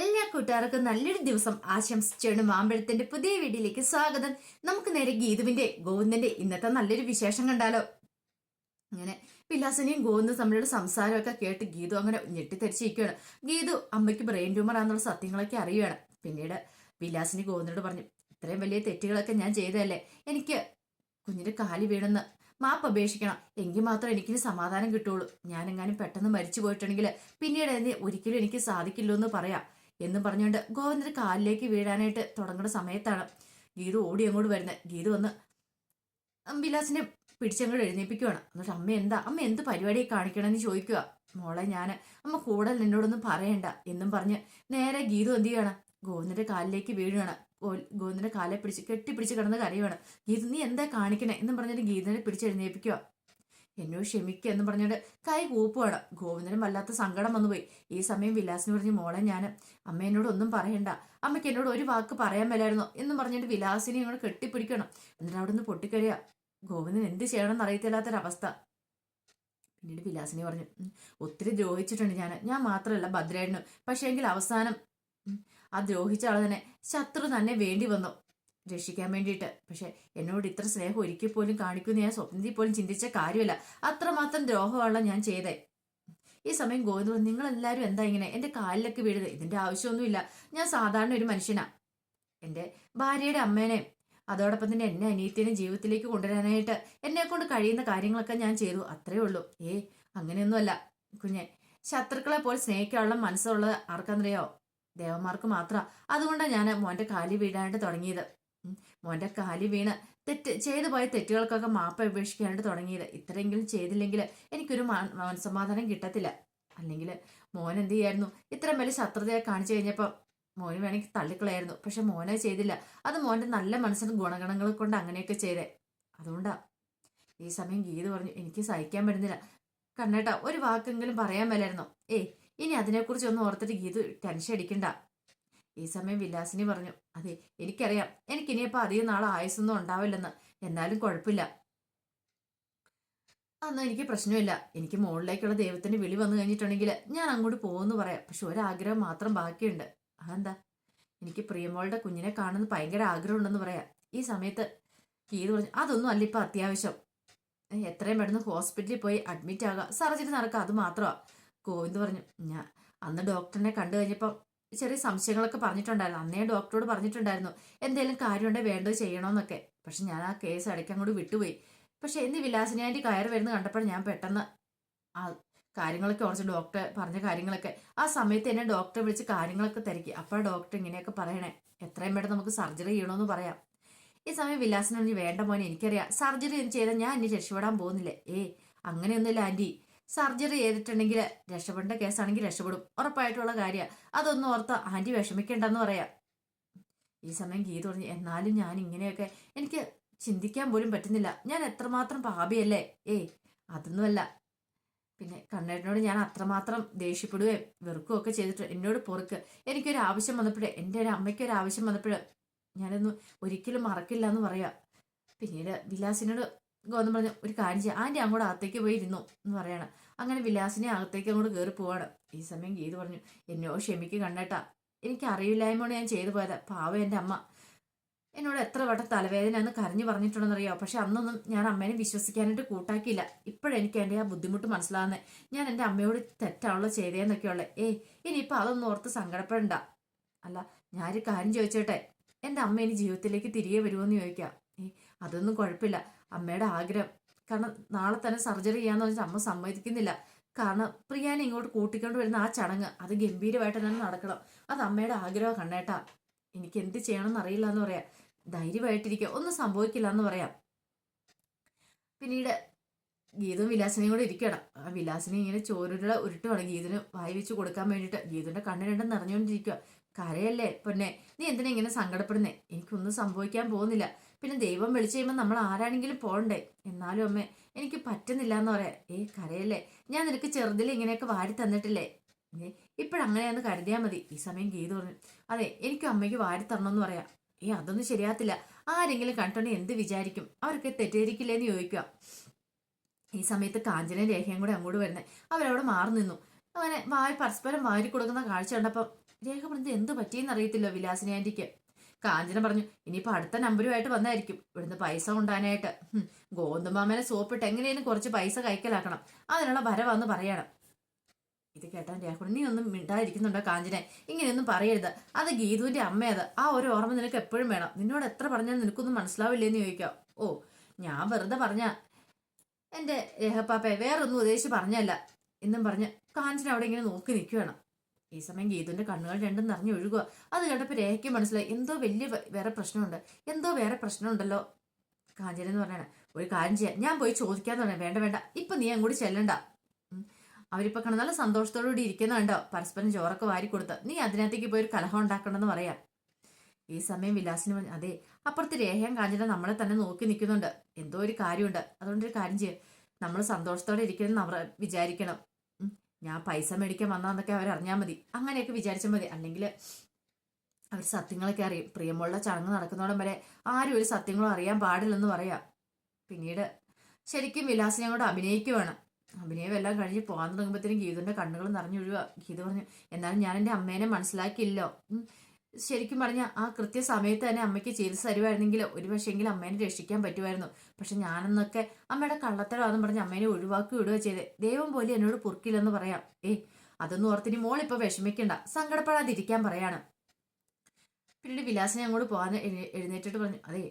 എല്ലാ കൂട്ടുകാർക്കും നല്ലൊരു ദിവസം ആശംസിച്ചുകൊണ്ട് മാമ്പഴത്തിന്റെ പുതിയ വീഡിയോയിലേക്ക് സ്വാഗതം. നമുക്ക് നേരെ ഗീതുവിന്റെ ഗോവിന്ദന്റെ ഇന്നത്തെ നല്ലൊരു വിശേഷം കണ്ടാലോ. അങ്ങനെ വിലാസിനെയും ഗോവിന്ദും തമ്മിലുള്ള സംസാരമൊക്കെ കേട്ട് ഗീതു അങ്ങനെ ഞെട്ടിത്തെരിച്ചിരിക്കുകയാണ്. ഗീതു അമ്മയ്ക്ക് ബ്രെയിൻ ട്യൂമർ ആണെന്നുള്ള സത്യങ്ങളൊക്കെ അറിയുകയാണ്. പിന്നീട് വിലാസിനി ഗോവിന്ദനോട് പറഞ്ഞു, ഇത്രയും വലിയ തെറ്റുകളൊക്കെ ഞാൻ ചെയ്തതല്ലേ, എനിക്ക് കുഞ്ഞിന്റെ കാലി വീണെന്ന് മാപ്പ് അപേക്ഷിക്കണം, എങ്കിൽ മാത്രം എനിക്കിന് സമാധാനം കിട്ടുള്ളൂ. ഞാനെങ്ങാനും പെട്ടെന്ന് മരിച്ചു പോയിട്ടുണ്ടെങ്കിൽ പിന്നീട് ഒരിക്കലും എനിക്ക് സാധിക്കില്ലോ എന്ന് പറയാം എന്നും പറഞ്ഞുകൊണ്ട് ഗോവിന്ദന്റെ കാലിലേക്ക് വീഴാനായിട്ട് തുടങ്ങുന്ന സമയത്താണ് ഗീതു ഓടി അങ്ങോട്ട് വരുന്നത്. ഗീതു വന്ന് വിലാസിനെ പിടിച്ചങ്ങോട്ട് എഴുന്നേപ്പിക്കുവാണ്. എന്നിട്ട് അമ്മ എന്ത് പരിപാടിയെ കാണിക്കണമെന്ന് ചോദിക്കുക. മോളെ അമ്മ കൂടുതൽ നിന്നോടൊന്നും പറയണ്ട എന്നും പറഞ്ഞ് നേരെ ഗീതു എന്ത് ചെയ്യാണ്, ഗോവിന്ദന്റെ കാലിലേക്ക് വീഴുകയാണ്. ഗോവിന്ദന്റെ കാലെ കെട്ടിപ്പിടിച്ച് കിടന്ന് കരയുവാണ്. ഗീതു നീ എന്താ കാണിക്കണേ എന്നും പറഞ്ഞിട്ട് ഗീതനെ പിടിച്ചെഴുന്നേപ്പിക്കുക. എന്നോട് ക്ഷമിക്കുക എന്ന് പറഞ്ഞുകൊണ്ട് കൈ കൂപ്പുവാണ്. ഗോവിന്ദനും വല്ലാത്ത സങ്കടം വന്നുപോയി. ഈ സമയം വിലാസിന് പറഞ്ഞു, മോളെ അമ്മ എന്നോട് ഒന്നും പറയണ്ട, അമ്മയ്ക്ക് എന്നോട് ഒരു വാക്ക് പറയാൻ മേലായിരുന്നോ എന്നും പറഞ്ഞിട്ട് വിലാസിനെ ഇങ്ങോട്ട് കെട്ടിപ്പിടിക്കണം. എന്നിട്ട് അവിടെ നിന്ന് പൊട്ടിക്കഴിയുക. ഗോവിന്ദൻ എന്ത് ചെയ്യണമെന്ന് അറിയത്തില്ലാത്തൊരവസ്ഥ. പിന്നീട് വിലാസിനെ പറഞ്ഞു, ഒത്തിരി ദ്രോഹിച്ചിട്ടുണ്ട് ഞാൻ മാത്രമല്ല ഭദ്രേട്ടനും. പക്ഷേ എങ്കിൽ അവസാനം ആ ദ്രോഹിച്ച ആളെ തന്നെ ശത്രു തന്നെ വേണ്ടി വന്നു രക്ഷിക്കാൻ വേണ്ടിയിട്ട്. പക്ഷെ എന്നോട് ഇത്ര സ്നേഹം ഒരിക്കൽ പോലും കാണിക്കുന്ന ഞാൻ സ്വപ്നത്തിൽ പോലും ചിന്തിച്ച കാര്യമല്ല. അത്രമാത്രം ദ്രോഹമുള്ള ഞാൻ ചെയ്തേ. ഈ സമയം ഗോവിന്ദ, നിങ്ങളെല്ലാവരും എന്താ ഇങ്ങനെ എന്റെ കാലിലൊക്കെ വീഴുന്നത്? ഇതിന്റെ ആവശ്യമൊന്നുമില്ല. ഞാൻ സാധാരണ ഒരു മനുഷ്യനാ. എന്റെ ഭാര്യയുടെ അമ്മേനെ അതോടൊപ്പം തന്നെ എന്നെ അനിയത്തിനെ ജീവിതത്തിലേക്ക് കൊണ്ടുവരാനായിട്ട് എന്നെ കൊണ്ട് കഴിയുന്ന കാര്യങ്ങളൊക്കെ ഞാൻ ചെയ്തു, അത്രേ ഉള്ളൂ. അങ്ങനെയൊന്നുമല്ല കുഞ്ഞെ. ശത്രുക്കളെ പോലെ സ്നേഹിക്കാനുള്ള മനസ്സുള്ളത് ആർക്കാന്നറിയോ? ദേവന്മാർക്ക് മാത്രം. അതുകൊണ്ടാണ് ഞാൻ മോന്റെ കാലി വീഴാനായിട്ട് തുടങ്ങിയത്. മോന്റെ കാലി വീണ് ചെയ്തു പോയ തെറ്റുകൾക്കൊക്കെ മാപ്പ് അപേക്ഷിക്കാനായിട്ട് തുടങ്ങിയത്. ഇത്രയെങ്കിലും ചെയ്തില്ലെങ്കിൽ എനിക്കൊരു മനസ്സമാധാനം കിട്ടത്തില്ല. അല്ലെങ്കിൽ മോൻ എന്ത് ചെയ്യായിരുന്നു, ഇത്രയും വലിയ ശത്രുതയെ കാണിച്ചു കഴിഞ്ഞപ്പോൾ മോന് വേണമെങ്കിൽ തള്ളിക്കളയായിരുന്നു. പക്ഷെ മോനെ ചെയ്തില്ല. അത് മോന്റെ നല്ല മനസ്സിന് ഗുണഗണങ്ങൾ കൊണ്ട് അങ്ങനെയൊക്കെ ചെയ്തേ. അതുകൊണ്ടാ. ഈ സമയം ഗീത പറഞ്ഞു, എനിക്ക് സഹിക്കാൻ പറ്റുന്നില്ല കണ്ണേട്ടാ, ഒരു വാക്കെങ്കിലും പറയാൻ മേലായിരുന്നോ? ഇനി അതിനെക്കുറിച്ചൊന്നും ഓർത്തിട്ട് ഗീതു ടെൻഷൻ അടിക്കണ്ട. ഈ സമയം വിലാസിനി പറഞ്ഞു, അതെ എനിക്കറിയാം, എനിക്കിനിയപ്പോൾ അധികം നാളെ ആയുസൊന്നും ഉണ്ടാവില്ലെന്ന്. എന്നാലും കുഴപ്പമില്ല, അന്ന് എനിക്ക് പ്രശ്നമില്ല. എനിക്ക് മുകളിലേക്കുള്ള ദൈവത്തിന്റെ വിളി വന്നു കഴിഞ്ഞിട്ടുണ്ടെങ്കിൽ ഞാൻ അങ്ങോട്ട് പോകുമെന്ന് പറയാം. പക്ഷെ ഒരാഗ്രഹം മാത്രം ബാക്കിയുണ്ട്. അതെന്താ? എനിക്ക് പ്രിയമോളുടെ കുഞ്ഞിനെ കാണുന്നത് ഭയങ്കര ആഗ്രഹം ഉണ്ടെന്ന് പറയാം. ഈ സമയത്ത് ഗീത പറഞ്ഞു, അതൊന്നും അല്ല ഇപ്പൊ അത്യാവശ്യം. എത്രയും പെട്ടെന്ന് ഹോസ്പിറ്റലിൽ പോയി അഡ്മിറ്റ് ആകുക, സർജറി നടക്കുക, അത് മാത്രമാ. ഗോവിന്ദ് പറഞ്ഞു, ഞാൻ അന്ന് ഡോക്ടറിനെ കണ്ടു കഴിഞ്ഞപ്പോൾ ചെറിയ സംശയങ്ങളൊക്കെ പറഞ്ഞിട്ടുണ്ടായിരുന്നു. അന്നേ ഡോക്ടറോട് പറഞ്ഞിട്ടുണ്ടായിരുന്നു എന്തെങ്കിലും കാര്യമുണ്ടെങ്കിൽ വേണ്ടത് ചെയ്യണമെന്നൊക്കെ. പക്ഷെ ഞാൻ ആ കേസ് ഇടയ്ക്ക് അങ്ങോട്ട് വിട്ടുപോയി. പക്ഷെ എന്ന് വിലാസിനി ആൻറ്റി കയറി വരുന്നത് കണ്ടപ്പോൾ ഞാൻ പെട്ടെന്ന് ആ കാര്യങ്ങളൊക്കെ ഓർച്ച് ഡോക്ടർ പറഞ്ഞ കാര്യങ്ങളൊക്കെ ആ സമയത്ത് എന്നെ ഡോക്ടറെ വിളിച്ച് കാര്യങ്ങളൊക്കെ തിരക്കി. അപ്പോൾ ഡോക്ടർ ഇങ്ങനെയൊക്കെ പറയണേ, എത്രയും പെട്ടെന്ന് നമുക്ക് സർജറി ചെയ്യണമെന്ന് പറയാം. ഈ സമയം വിലാസിനെ വേണ്ട മോനെ, എനിക്കറിയാം സർജറി ചെയ്താൽ ഞാൻ ഇനി രക്ഷപ്പെടാൻ പോകുന്നില്ലേ. അങ്ങനെയൊന്നുമില്ല ആൻറ്റി. സർജറി ചെയ്തിട്ടുണ്ടെങ്കിൽ രക്ഷപ്പെടേണ്ട കേസാണെങ്കിൽ രക്ഷപ്പെടും, ഉറപ്പായിട്ടുള്ള കാര്യമാണ്. അതൊന്നും ഓർത്ത് ആൻറ്റി വിഷമിക്കേണ്ടെന്ന് പറയാം. ഈ സമയം ഗീത പറഞ്ഞു, എന്നാലും ഞാൻ ഇങ്ങനെയൊക്കെ എനിക്ക് ചിന്തിക്കാൻ പോലും പറ്റുന്നില്ല. ഞാൻ എത്രമാത്രം പാപിയല്ലേ. അതൊന്നുമല്ല. പിന്നെ കണ്ണേട്ടനോട് ഞാൻ അത്രമാത്രം ദേഷ്യപ്പെടുകയും വെറുക്കുകയും ഒക്കെ ചെയ്തിട്ട് എന്നോട് പൊറുക്ക്. എനിക്കൊരു ആവശ്യം വന്നപ്പോഴേ, എൻ്റെ ഒരു അമ്മയ്ക്കൊരു ആവശ്യം വന്നപ്പോഴേ ഞാനൊന്നും ഒരിക്കലും മറക്കില്ല എന്ന് പറയാ. പിന്നീട് വിലാസിനോട് ഗോതം പറഞ്ഞു, ഒരു കാര്യം ചെയ്യാം, ആൻറ്റി അങ്ങോട്ട് അകത്തേക്ക് പോയി ഇരുന്നു എന്ന് പറയണം. അങ്ങനെ വിലാസിനെ അകത്തേക്ക് അങ്ങോട്ട് കയറി പോവാണ്. ഈ സമയം ഗീത പറഞ്ഞു, എന്നോ ക്ഷമിക്ക് കണ്ണേട്ടാ, എനിക്ക് അറിയില്ലായ്മയാണ് ഞാൻ ചെയ്തു പോയത്. പാവം എൻ്റെ അമ്മ എന്നോട് എത്ര വട്ടം തലവേദന എന്ന് കരഞ്ഞു പറഞ്ഞിട്ടുണ്ടെന്നറിയാം. പക്ഷെ അന്നൊന്നും ഞാൻ അമ്മേനെ വിശ്വസിക്കാനായിട്ട് കൂട്ടാക്കിയില്ല. ഇപ്പോഴെനിക്ക് എൻ്റെ ആ ബുദ്ധിമുട്ട് മനസ്സിലാകുന്നത്. ഞാൻ എൻ്റെ അമ്മയോട് തെറ്റാണല്ലോ ചെയ്തേന്നൊക്കെയുള്ളത്. ഇനിയിപ്പോൾ അതൊന്നും ഓർത്ത് സങ്കടപ്പെടണ്ട. അല്ല, ഞാനൊരു കാര്യം ചോദിച്ചോട്ടെ, എൻ്റെ അമ്മ ഇനി ജീവിതത്തിലേക്ക് തിരികെ വരുമോയെന്ന് ചോദിക്കാം. അതൊന്നും കുഴപ്പമില്ല, അമ്മയുടെ ആഗ്രഹം. കാരണം നാളെ തന്നെ സർജറി ചെയ്യാന്ന് വെച്ചാൽ അമ്മ സമ്മതിക്കുന്നില്ല. കാരണം പ്രിയാനെ ഇങ്ങോട്ട് കൂട്ടിക്കൊണ്ട് വരുന്ന ആ ചടങ്ങ് അത് ഗംഭീരമായിട്ട് തന്നെ നടക്കണം. അത് അമ്മയുടെ ആഗ്രഹം കണ്ണേട്ടാ. എനിക്ക് എന്ത് ചെയ്യണമെന്ന് അറിയില്ല എന്ന് പറയാം. ധൈര്യമായിട്ടിരിക്കുക, ഒന്നും സംഭവിക്കില്ല എന്ന് പറയാം. പിന്നീട് ഗീതും വിലാസിനെയും കൂടെ ഇരിക്കണം. ആ വിലാസിനെ ഇങ്ങനെ ചോരുടെ ഉരുട്ടുവാണ് ഗീതിന് വായി വെച്ച് കൊടുക്കാൻ വേണ്ടിയിട്ട്. ഗീതുന്റെ കണ്ണ് രണ്ടും നിറഞ്ഞുകൊണ്ടിരിക്കുക. കരയല്ലേ പൊന്നെ, നീ എന്തിനാ ഇങ്ങനെ സങ്കടപ്പെടുന്നേ? എനിക്കൊന്നും സംഭവിക്കാൻ പോകുന്നില്ല. പിന്നെ ദൈവം വിളിച്ചു കഴിയുമ്പോൾ നമ്മൾ ആരാണെങ്കിലും പോകണ്ടേ. എന്നാലും അമ്മേ എനിക്ക് പറ്റുന്നില്ല എന്ന് പറയാം. കരയല്ലേ, ഞാൻ നിനക്ക് ചെറുതിൽ ഇങ്ങനെയൊക്കെ വാരി തന്നിട്ടില്ലേ. ഇപ്പോഴങ്ങനെയാന്ന് കരുതിയാൽ മതി. ഈ സമയം ഗീത പറഞ്ഞു, അതെ എനിക്കും അമ്മയ്ക്ക് വാരി തരണമെന്ന് പറയാം. അതൊന്നും ശരിയാത്തില്ല. ആരെങ്കിലും കണ്ടിട്ടുണ്ടെങ്കിൽ എന്ത് വിചാരിക്കും, അവർക്ക് തെറ്റിദ്ധരിക്കില്ലേന്ന് ചോദിക്കുക. ഈ സമയത്ത് കാഞ്ചനയും രേഖയും കൂടെ അങ്ങോട്ട് വരുന്നത്. അവരവിടെ മാറി നിന്നു. അങ്ങനെ പരസ്പരം വാരി കൊടുക്കുന്ന കാഴ്ച കണ്ടപ്പം രേഖ പറഞ്ഞത് എന്ത് പറ്റിയെന്ന് അറിയത്തില്ലോ വിലാസിനി ആന്റിക്ക്. കാഞ്ചന പറഞ്ഞു ഇനിയിപ്പോ അടുത്ത നമ്പരുമായിട്ട് വന്നായിരിക്കും ഇവിടുന്ന് പൈസ കൊണ്ടാനായിട്ട്. ഗോതമ്പാമനെ സോപ്പിട്ട് എങ്ങനെയും കുറച്ച് പൈസ കൈക്കലാക്കണം, അതിനുള്ള വരവാന്ന് പറയണം. ഇത് കേട്ടാൻ രേഖ നീ ഒന്നും മിണ്ടാതിരിക്കുന്നുണ്ടോ കാഞ്ചനെ, ഇങ്ങനെയൊന്നും പറയരുത്, അത് ഗീതുവിന്റെ അമ്മയത്, ആ ഒരു ഓർമ്മ നിനക്ക് എപ്പോഴും വേണം, നിന്നോട് എത്ര പറഞ്ഞാൽ നിനക്കൊന്നും മനസ്സിലാവില്ലേന്ന് ചോദിക്കാം. ഓ ഞാൻ വെറുതെ പറഞ്ഞ എന്റെ രേഖപ്പാപ്പെ, വേറൊന്നും ഉദ്ദേശിച്ച് പറഞ്ഞല്ല എന്നും പറഞ്ഞ് കാഞ്ചന അവിടെ ഇങ്ങനെ നോക്കി നിൽക്കുകയാണ്. ഈ സമയം ഗീതുവിന്റെ കണ്ണുകൾ രണ്ടും നിറഞ്ഞു ഒഴുകുക. അത് കേട്ടപ്പോൾ രേഖയ്ക്ക് മനസ്സിലായി എന്തോ വലിയ വേറെ പ്രശ്നമുണ്ട്, എന്തോ വേറെ പ്രശ്നമുണ്ടല്ലോ. കാഞ്ചന എന്ന് പറഞ്ഞാണ് ഒരു കാര്യം ചെയ്യാം, ഞാൻ പോയി ചോദിക്കാന്ന് പറഞ്ഞാൽ വേണ്ട വേണ്ട, ഇപ്പൊ നീ അങ്ങോട്ട് ചെല്ലണ്ട. അവരിപ്പോ കാണാൻ നല്ല സന്തോഷത്തോടുകൂടി ഇരിക്കുന്ന കണ്ടോ, പരസ്പരം ചോറൊക്കെ വാരി കൊടുത്ത്, നീ അതിനകത്തേക്ക് പോയി ഒരു കലഹം ഉണ്ടാക്കണമെന്ന് പറയാം. ഈ സമയം വിലാസിന് പറഞ്ഞു അതെ, അപ്പുറത്ത് രേഖയും കാഞ്ചന നമ്മളെ തന്നെ നോക്കി നിൽക്കുന്നുണ്ട്, എന്തോ ഒരു കാര്യമുണ്ട്, അതുകൊണ്ടൊരു കാര്യം ചെയ്യും, നമ്മൾ സന്തോഷത്തോടെ ഇരിക്കണം അവർ വിചാരിക്കണം. ഞാൻ പൈസ മേടിക്കാൻ വന്നാന്നൊക്കെ അവരറിഞ്ഞാൽ മതി, അങ്ങനെയൊക്കെ വിചാരിച്ചാൽ മതി, അല്ലെങ്കിൽ അവർ സത്യങ്ങളൊക്കെ അറിയും. പ്രിയമുള്ള ചടങ്ങ് നടക്കുന്നോടം വരെ ആരും ഒരു സത്യങ്ങളും അറിയാൻ പാടില്ലെന്ന് പറയാം. പിന്നീട് ശരിക്കും വിലാസിനെ അങ്ങോട്ട് അഭിനയിക്കുവാണ്. അഭിനയം എല്ലാം കഴിഞ്ഞ് പോകാൻ തുടങ്ങുമ്പോഴത്തേനും ഗീതുവിന്റെ കണ്ണുകൾ നിറഞ്ഞൊഴുക. ഗീതു പറഞ്ഞു എന്നാലും ഞാൻ എൻ്റെ അമ്മേനെ മനസ്സിലാക്കിയില്ലോ. ശരിക്കും പറഞ്ഞാൽ ആ കൃത്യസമയത്ത് തന്നെ അമ്മയ്ക്ക് ചികിത്സ തരുമായിരുന്നെങ്കിൽ ഒരു പക്ഷേങ്കിൽ അമ്മേനെ രക്ഷിക്കാൻ പറ്റുമായിരുന്നു. പക്ഷെ ഞാനെന്നൊക്കെ അമ്മയുടെ കള്ളത്തരമാണെന്ന് പറഞ്ഞ് അമ്മേനെ ഒഴിവാക്കി വിടുക ചെയ്തേ. ദൈവം പോലും എന്നോട് പൊറുക്കില്ലെന്ന് പറയാം. അതൊന്നും ഓർത്തിനി മോളിപ്പോൾ വിഷമിക്കണ്ട, സങ്കടപ്പെടാതിരിക്കാൻ പറയാണ്. പിന്നീട് വിലാസിനെ അങ്ങോട്ട് പോകാൻ എഴുന്നേറ്റിട്ട് പറഞ്ഞു അതെ,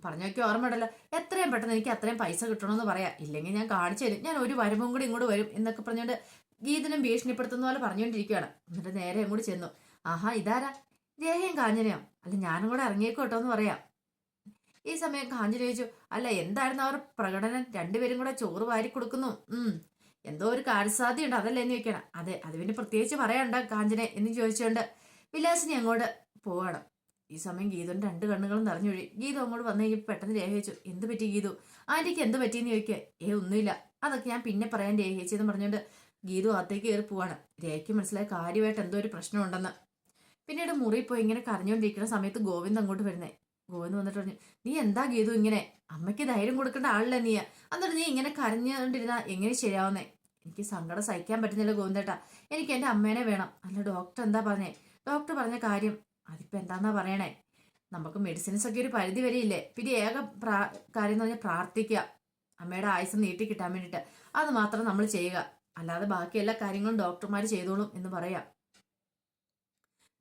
പറഞ്ഞൊക്കെ ഓർമ്മയുണ്ടല്ലോ, എത്രയും പെട്ടെന്ന് എനിക്ക് അത്രയും പൈസ കിട്ടണമെന്ന് പറയാം, ഇല്ലെങ്കിൽ ഞാൻ കാണിച്ചു തരും, ഞാൻ ഒരു വരുമ്പം കൂടി ഇങ്ങോട്ട് വരും എന്നൊക്കെ പറഞ്ഞുകൊണ്ട് ഗീതനും ഭീഷണിപ്പെടുത്തുന്ന പോലെ പറഞ്ഞുകൊണ്ടിരിക്കുകയാണ്. എന്നിട്ട് നേരെ അങ്ങോട്ട് ചെന്നു. ആഹാ ഇതാരാ, രേഖയും കാഞ്ചനയോ, അല്ല ഞാനും കൂടെ ഇറങ്ങിയേക്കോട്ടോ എന്ന് പറയാം. ഈ സമയം കാഞ്ചന ചോദിച്ചു അല്ല എന്തായിരുന്നു അവർ പ്രകടനം, രണ്ടുപേരും കൂടെ ചോറ് വാരി കൊടുക്കുന്നു, എന്തോ ഒരു കാര്യസാധ്യതയുണ്ട് അതല്ലേ എന്ന് ചോദിക്കണം. അതെ അത് പിന്നെ പ്രത്യേകിച്ച് പറയണ്ട കാഞ്ചനെ എന്ന് ചോദിച്ചുകൊണ്ട് വിലാസിനി അങ്ങോട്ട് പോവാണ്. ഈ സമയം ഗീതുവിന്റെ രണ്ട് കണ്ണുകളും നിറഞ്ഞൊഴി. ഗീതു അങ്ങോട്ട് വന്നു കഴിഞ്ഞപ്പോൾ പെട്ടെന്ന് രേഖ ചോദിച്ചു എന്ത് പറ്റി ഗീതു, ആന്റിക്ക് എന്ത് പറ്റിയെന്ന് ചോദിക്കുക. ഒന്നുമില്ല, അതൊക്കെ ഞാൻ പിന്നെ പറയാൻ രേഖ എന്ന് പറഞ്ഞുകൊണ്ട് ഗീതു അകത്തേക്ക് കയറി പോവാണ്. രേഖയ്ക്ക് മനസ്സിലായ കാര്യമായിട്ട് എന്തോ ഒരു പ്രശ്നമുണ്ടെന്ന്. പിന്നീട് മുറി പോയി ഇങ്ങനെ കരഞ്ഞുകൊണ്ടിരിക്കുന്ന സമയത്ത് ഗോവിന്ദ് അങ്ങോട്ട് വരുന്നേ. ഗോവിന്ദ് വന്നിട്ട് പറഞ്ഞു നീ എന്താ ഗീതു ഇങ്ങനെ, അമ്മയ്ക്ക് ധൈര്യം കൊടുക്കേണ്ട ആളല്ലേ നീ, എന്നിട്ട് നീ ഇങ്ങനെ കരഞ്ഞുകൊണ്ടിരുന്നാ എങ്ങനെ ശരിയാവുന്നേ. എനിക്ക് സങ്കടം സഹിക്കാൻ പറ്റുന്നില്ല ഗോവിന്ദേട്ടാ, എനിക്ക് എൻ്റെ അമ്മേനെ വേണം. അല്ല ഡോക്ടർ എന്താ പറഞ്ഞേ, ഡോക്ടർ പറഞ്ഞ കാര്യം അതിപ്പോ എന്താന്നാ പറയണേ, നമുക്ക് മെഡിസിൻസ് ഒക്കെ ഒരു പരിധി വരെയില്ലേ, പിന്നെ ഏക കാര്യം എന്ന് പറഞ്ഞാൽ പ്രാർത്ഥിക്കുക, അമ്മയുടെ ആയുസ് നീട്ടി കിട്ടാൻ വേണ്ടിയിട്ട്, അത് മാത്രം നമ്മൾ ചെയ്യുക, അല്ലാതെ ബാക്കി എല്ലാ കാര്യങ്ങളും ഡോക്ടർമാർ ചെയ്തോളും എന്ന് പറയാം.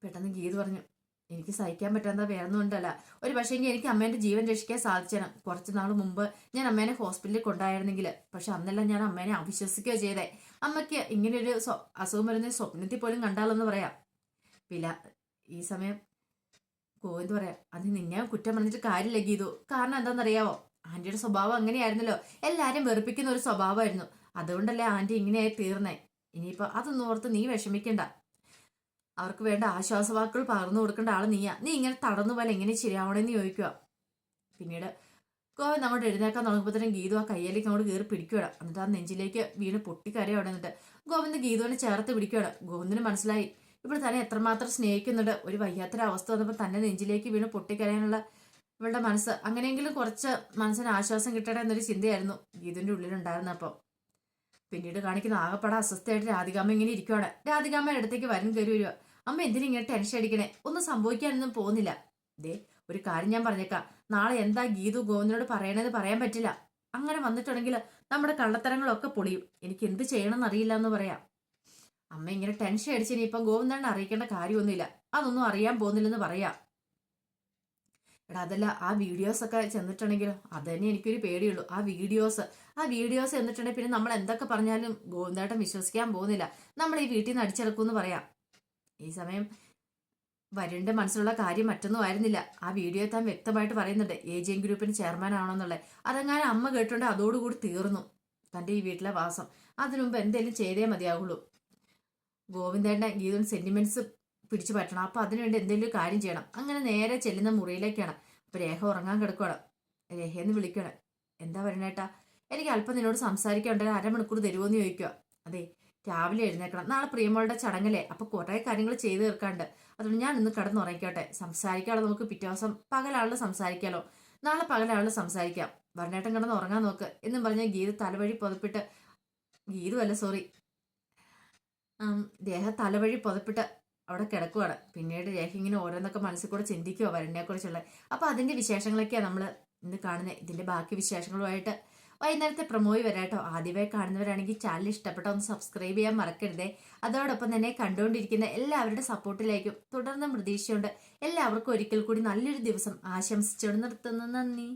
പെട്ടെന്ന് ഗീത് പറഞ്ഞു എനിക്ക് സഹിക്കാൻ പറ്റാത്ത വേറൊന്നും ഉണ്ടല്ല, ഒരു പക്ഷേങ്കിൽ എനിക്ക് അമ്മേന്റെ ജീവൻ രക്ഷിക്കാൻ സാധിച്ചേനെ. കുറച്ച് നാൾ മുമ്പ് ഞാൻ അമ്മേനെ ഹോസ്പിറ്റലിൽ കൊണ്ടായിരുന്നെങ്കിൽ, പക്ഷെ അന്നെല്ലാം ഞാൻ അമ്മേനെ അവിശ്വസിക്കുകയോ ചെയ്തേ, അമ്മയ്ക്ക് ഇങ്ങനെയൊരു അസുഖം വരുന്ന സ്വപ്നത്തിൽ പോലും കണ്ടാലെന്ന് പറയാം. ഈ സമയം ഗോവിന്ദ് പറയാം അത് നിന്നെ കുറ്റം പറഞ്ഞിട്ട് കാര്യമില്ല ഗീതു, കാരണം എന്താണെന്നറിയാവോ, ആന്റിയുടെ സ്വഭാവം അങ്ങനെയായിരുന്നല്ലോ, എല്ലാരും വെറുപ്പിക്കുന്ന ഒരു സ്വഭാവമായിരുന്നു, അതുകൊണ്ടല്ലേ ആന്റി ഇങ്ങനെയായി തീർന്നേ. ഇനിയിപ്പോ അതൊന്നും ഓർത്ത് നീ വിഷമിക്കണ്ട, അവർക്ക് വേണ്ട ആശ്വാസവാക്കുകൾ പകർന്നു കൊടുക്കേണ്ട ആള് നീയാ, നീ ഇങ്ങനെ തടന്നു പോലെ എങ്ങനെ ശരിയാവണമെന്ന് ചോദിക്കുക. പിന്നീട് ഗോവിന്ദ് അങ്ങോട്ട് എഴുന്നേക്കാൻ തുടങ്ങുമ്പോഴത്തേനും ഗീതു ആ കയ്യിലേക്ക് അങ്ങോട്ട് കയറി പിടിക്കുകയാണ്. എന്നിട്ട് ആ നെഞ്ചിലേക്ക് വീണ് പൊട്ടിക്കരയാണ്. എന്നിട്ട് ഗോവിന്ദ് ഗീതുവിനെ ചേർത്ത് പിടിക്കുകയാണ്. ഗോവിന്ദിന് മനസ്സിലായി ഇപ്പോൾ തന്നെ എത്രമാത്രം സ്നേഹിക്കുന്നുണ്ട്, ഒരു വയ്യാത്തൊരവസ്ഥ വന്നപ്പോൾ തന്നെ നെഞ്ചിലേക്ക് വീണ് പൊട്ടിക്കരയാനുള്ള ഇവളുടെ മനസ്സ്, അങ്ങനെയെങ്കിലും കുറച്ച് മനസ്സിന് ആശ്വാസം കിട്ടട്ടെ എന്നൊരു ചിന്തയായിരുന്നു ഗീതുവിന്റെ ഉള്ളിലുണ്ടായിരുന്ന. അപ്പോൾ പിന്നീട് കാണിക്കുന്ന ആകെപ്പാടെ അസ്വസ്ഥയായിട്ട് രാധികാമ്മ ഇങ്ങനെ ഇരിക്കുവാണ്. രാധികാമ്മയുടെ അടുത്തേക്ക് വരും കയറി വരിക. അമ്മ എന്തിനിങ്ങനെ ടെൻഷൻ അടിക്കണേ, ഒന്നും സംഭവിക്കാനൊന്നും പോകുന്നില്ല. ഒരു കാര്യം ഞാൻ പറഞ്ഞേക്കാം, നാളെ എന്താ ഗീതു ഗോവിന്ദനോട് പറയണത് പറയാൻ പറ്റില്ല, അങ്ങനെ വന്നിട്ടുണ്ടെങ്കിൽ നമ്മുടെ കള്ളത്തരങ്ങളൊക്കെ പൊളിയും, എനിക്ക് എന്ത് ചെയ്യണമെന്ന് അറിയില്ല എന്ന് പറയാം. അമ്മ ഇങ്ങനെ ടെൻഷൻ അടിച്ചിനി ഇപ്പം ഗോവിന്ദനെ അറിയിക്കേണ്ട കാര്യമൊന്നുമില്ല, അതൊന്നും അറിയാൻ പോകുന്നില്ലെന്ന് പറയാം. എടാ അതല്ല ആ വീഡിയോസ് ഒക്കെ ചെന്നിട്ടുണ്ടെങ്കിലോ, അത് തന്നെ എനിക്കൊരു പേടിയുള്ളൂ. ആ വീഡിയോസ് എന്നിട്ടുണ്ടെങ്കിൽ പിന്നെ നമ്മൾ എന്തൊക്കെ പറഞ്ഞാലും ഗോവിന്ദേട്ടൻ വിശ്വസിക്കാൻ പോകുന്നില്ല, നമ്മൾ ഈ വീട്ടിൽ നിന്ന് അടിച്ചിറക്കുമെന്ന് പറയാം. ഈ സമയം വരുണിന്റെ മനസ്സിലുള്ള കാര്യം മറ്റൊന്നും ആയിരുന്നില്ല, ആ വീഡിയോ താൻ വ്യക്തമായിട്ട് പറയുന്നുണ്ട് ഏജിയൻ ഗ്രൂപ്പിന് ചെയർമാൻ ആണോന്നുള്ളത്. അതെങ്ങനെ അമ്മ കേട്ടുകൊണ്ട് അതോടുകൂടി തീർന്നു തന്റെ ഈ വീട്ടിലെ വാസം. അതിനു മുമ്പ് എന്തെങ്കിലും ചെയ്തേ മതിയാവുള്ളൂ. ഗോവിന്ദേട്ടൻ ഗീതൻ സെന്റിമെന്റ്സ് പിടിച്ചു പറ്റണം, അപ്പൊ അതിനുവേണ്ടി എന്തെങ്കിലും കാര്യം ചെയ്യണം. അങ്ങനെ നേരെ ചെല്ലുന്ന മുറിയിലേക്കാണ്. അപ്പൊ രേഖ ഉറങ്ങാൻ കിടക്കുകയാണ്. രേഖയെന്ന് വിളിക്കണം. എന്താ പറയണേട്ടാ, എനിക്ക് അല്പം നിന്നോട് സംസാരിക്കാനുണ്ടെങ്കിൽ അരമണിക്കൂർ തരുമോന്ന് ചോദിക്കുക. അതെ രാവിലെ എഴുന്നേക്കണം, നാളെ പ്രിയമോളുടെ ചടങ്ങല്ലേ, അപ്പൊ കുറെ കാര്യങ്ങൾ ചെയ്തു തീർക്കാണ്ട്, അതുകൊണ്ട് ഞാൻ ഇന്ന് കിടന്നുറങ്ങിക്കോട്ടെ, സംസാരിക്കാനുള്ള നമുക്ക് പിറ്റേ ദിവസം പകലാളിൽ സംസാരിക്കാലോ, നാളെ പകലാളിൽ സംസാരിക്കാം, വരണേട്ടൻ കിടന്ന് ഉറങ്ങാൻ നോക്ക് എന്നും പറഞ്ഞ ഗീത തലവഴി പുതപ്പിട്ട്, ഗീതു അല്ല സോറി ദേഹ തലവഴി പുതപ്പിട്ട് അവിടെ കിടക്കുവാണ്. പിന്നീട് രേഖ ഇങ്ങനെ ഓരോന്നൊക്കെ മനസ്സിൽ കൂടെ ചിന്തിക്കുവോ വരനെ കുറിച്ചുള്ള. അപ്പൊ അതിന്റെ വിശേഷങ്ങളൊക്കെയാണ് നമ്മൾ ഇന്ന് കാണുന്നത്. ഇതിന്റെ ബാക്കി വിശേഷങ്ങളുമായിട്ട് വൈകുന്നേരത്തെ പ്രൊമോയി വരാട്ടോ. ആദ്യമായി കാണുന്നവരാണെങ്കിൽ ചാനൽ ഇഷ്ടപ്പെട്ട ഒന്ന് സബ്സ്ക്രൈബ് ചെയ്യാൻ മറക്കരുതേ. അതോടൊപ്പം തന്നെ കണ്ടുകൊണ്ടിരിക്കുന്ന എല്ലാവരുടെ സപ്പോർട്ടിലേക്കും തുടർന്നും പ്രതീക്ഷയുണ്ട്. എല്ലാവർക്കും ഒരിക്കൽ കൂടി നല്ലൊരു ദിവസം ആശംസിച്ചുകൊണ്ട് നിർത്തുന്നു. നന്ദി.